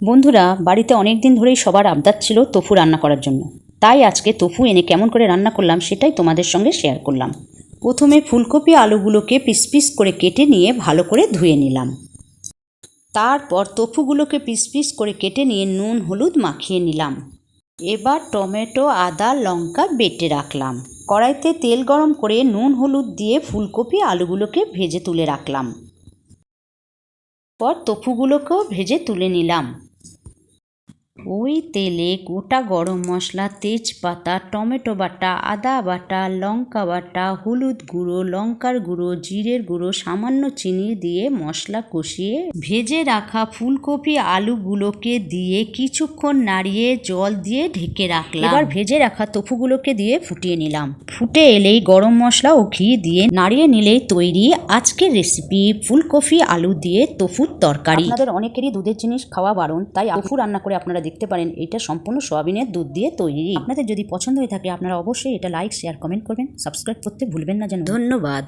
বন্ধুরা, বাড়িতে অনেক দিন ধরেই সবার আবদার ছিল তোফু রান্না করার জন্য। তাই আজকে তোফু এনে কেমন করে রান্না করলাম সেটাই তোমাদের সঙ্গে শেয়ার করলাম। প্রথমে ফুলকপি আলুগুলোকে পিস পিস করে কেটে নিয়ে ভালো করে ধুয়ে নিলাম। তারপর তোফুগুলোকে পিস পিস করে কেটে নিয়ে নুন হলুদ মাখিয়ে নিলাম। এবার টমেটো আদা লঙ্কা বেটে রাখলাম। কড়াইতে তেল গরম করে নুন হলুদ দিয়ে ফুলকপি আলুগুলোকে ভেজে তুলে রাখলাম। পর তোফুগুলোকেও ভেজে তুলে নিলাম। ওই তেলে গোটা গরম মশলা, তেজপাতা, টমেটো বাটা, আদা বাটা, লঙ্কা বাটা, হলুদ গুঁড়ো, লঙ্কার গুঁড়ো, জিরের গুঁড়ো, সামান্য চিনি দিয়ে মশলা কষিয়ে ভেজে রাখা ফুলকপি আলুগুলোকে দিয়ে কিছুক্ষণ নাড়িয়ে জল দিয়ে ঢেকে রাখলাম। এবার ভেজে রাখা তোফুগুলোকে দিয়ে ফুটিয়ে নিলাম। ফুটে এলেই গরম মশলা ও ঘি দিয়ে নাড়িয়ে নিলেই তৈরি আজকের রেসিপি ফুলকপি আলু দিয়ে তোফুর তরকারি। আপনাদের অনেকেরই দুধের জিনিস খাওয়া বারণ, তাই তোফু রান্না করে আপনারা দেখতে পারেন। এটা সম্পূর্ণ সোয়াবিনের দুধ দিয়ে তৈরি। আপনাদের যদি পছন্দ হয়ে থাকে আপনারা অবশ্যই এটা লাইক শেয়ার কমেন্ট করবেন, সাবস্ক্রাইব করতে ভুলবেন না যেন। ধন্যবাদ।